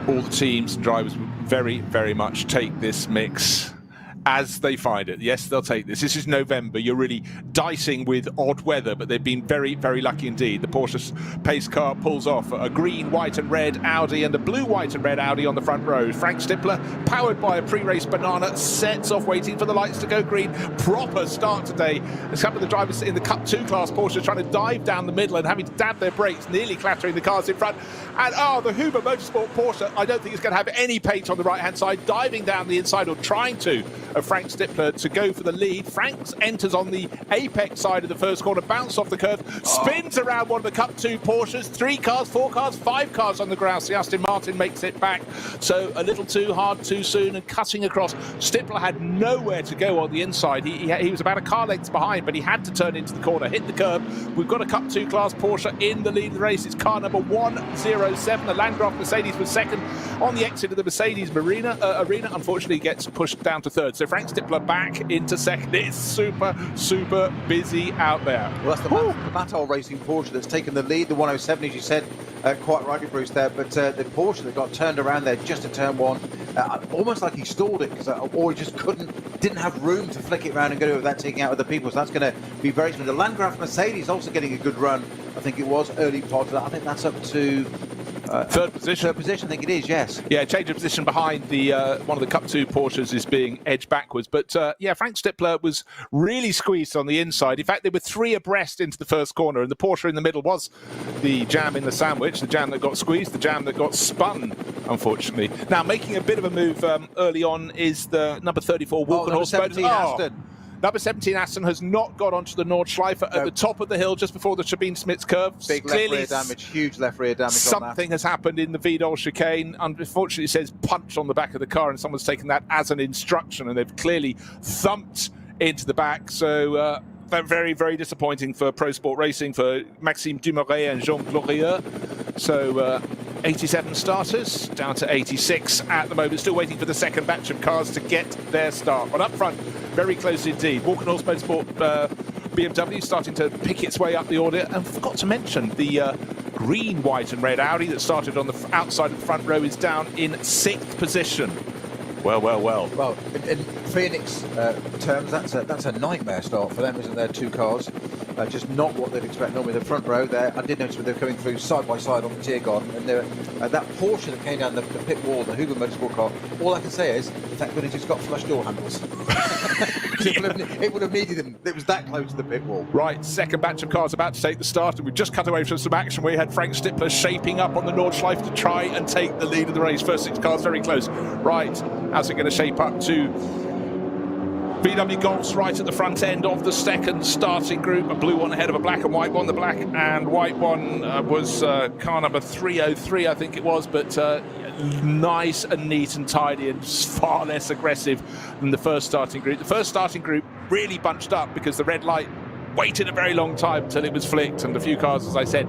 all the teams and drivers very, very much take this mix as they find it. Yes, they'll take this. This is November. You're really dicing with odd weather, but they've been very, very lucky indeed. The Porsche pace car pulls off a green, white and red Audi and a blue, white and red Audi on the front row. Frank Stippler, powered by a pre-race banana, sets off waiting for the lights to go green. Proper start today. A couple of the drivers in the Cup 2 class Porsche trying to dive down the middle and having to dab their brakes, nearly clattering the cars in front. And the Huber Motorsport Porsche, I don't think it's going to have any pace on the right-hand side, diving down the inside or trying to, of Frank Stippler to go for the lead. Franks enters on the apex side of the first corner, bounce off the curve, spins around one of the Cup 2 Porsches. 3 cars, 4 cars, 5 cars on the ground. The Aston Martin makes it back. So a little too hard too soon and cutting across. Stippler had nowhere to go on the inside. He was about a car length behind, but he had to turn into the corner, hit the curb. We've got a Cup 2 class Porsche in the lead of the race. It's car number 107. The Landgraf Mercedes was second. On the exit of the Mercedes arena, unfortunately gets pushed down to third. So Frank Stippler back into second. It's super, super busy out there. Well, that's the Mattel Racing Porsche that's taken the lead. The 107, as you said, quite rightly, Bruce, there. But the Porsche that got turned around there just at turn 1, almost like he stalled it, or he just didn't have room to flick it around and go without taking out other people. So that's going to be very smooth. The Landgraf Mercedes also getting a good run. I think it was early part of that. I think that's up to third position. Third position, I think it is, yes. Yeah, change of position behind the one of the Cup 2 Porsches is being edged backwards. But yeah, Frank Stippler was really squeezed on the inside. In fact, they were 3 abreast into the first corner, and the Porsche in the middle was the jam in the sandwich, the jam that got squeezed, the jam that got spun, unfortunately. Now, making a bit of a move early on is the number 34 Walkenhorst. 17 Aston. Number 17 Aston has not got onto the Nordschleife at the top of the hill just before the Sabine-Smits curve. Big left rear damage, huge left rear damage. Something has happened in the Vidal chicane. Unfortunately, it says punch on the back of the car, and someone's taken that as an instruction, and they've clearly thumped into the back. So very, very disappointing for Pro Sport Racing, for Maxime Dumouriez and Jean Glorieux. So 87 starters, down to 86 at the moment, still waiting for the second batch of cars to get their start. But up front, very close indeed. Walkenhorst Motorsport BMW starting to pick its way up the order. And forgot to mention the green, white and red Audi that started on the outside of the front row is down in 6th position. Well. Well, in Phoenix terms, that's a nightmare start for them, isn't there? 2 cars, just not what they'd expect normally. The front row there, I did notice when they were coming through side by side on the Tiergarten, and that Porsche that came down the pit wall, the Huber Motorsport car, all I can say is, thank goodness it's got flush door handles. It would have needed them. It was that close to the pit wall. Right, second batch of cars about to take the start, and we've just cut away from some action where we had Frank Stippler shaping up on the Nordschleife to try and take the lead of the race. First 6 cars very close. Right, how's it going to shape up to VW Golfs right at the front end of the second starting group? A blue one ahead of a black and white one. The black and white one was car number 303, I think it was, but nice and neat and tidy and far less aggressive than the first starting group. The first starting group really bunched up because the red light waited a very long time until it was flicked, and a few cars, as I said,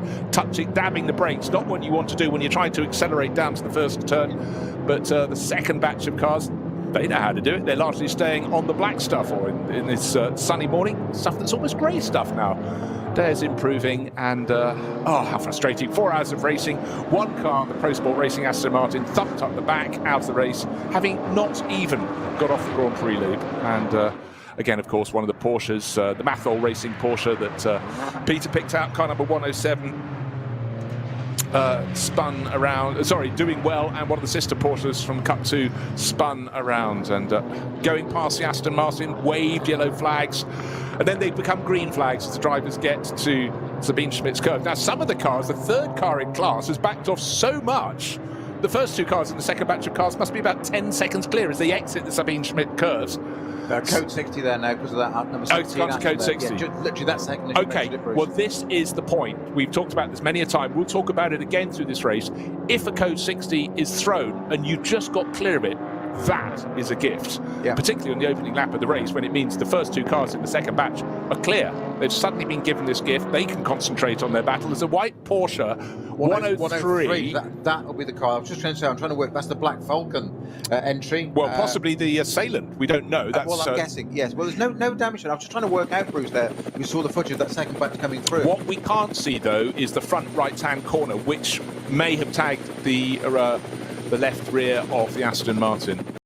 dabbing the brakes, not what you want to do when you're trying to accelerate down to the first turn. But the second batch of cars, they know how to do it. They're largely staying on the black stuff, or in this sunny morning, stuff that's almost grey stuff now. Dare's improving, and how frustrating. 4 hours of racing, 1 car, the Pro Sport Racing Aston Martin, thumped up the back out of the race, having not even got off the Grand Prix loop. And again, of course, one of the Porsches, the Mathol Racing Porsche that Peter picked out, car number 107, spun around, doing well, and one of the sister Porsches from Cup 2 spun around, and going past the Aston Martin, waved yellow flags, and then they become green flags as the drivers get to Sabine-Smits curve. Now, some of the cars, the third car in class, has backed off so much. The first 2 cars in the second batch of cars must be about 10 seconds clear as they exit the Sabine-Smits curves. Code 60 there now because of that number 16. It's gone to code 60. Yeah, literally that second. Okay, well, this is the point. We've talked about this many a time. We'll talk about it again through this race. If a code 60 is thrown and you just got clear of it, that is a gift, particularly on the opening lap of the race, when it means the first 2 cars in the second batch are clear. They've suddenly been given this gift. They can concentrate on their battle. There's a white Porsche 103. That will be the car. I was just trying to say, I'm trying to work. That's the Black Falcon entry. Well, possibly the assailant. We don't know. That's, well, I'm guessing, yes. Well, there's no damage. I was just trying to work out, Bruce, there. We saw the footage of that second batch coming through. What we can't see, though, is the front right-hand corner, which may have tagged the the left rear of the Aston Martin.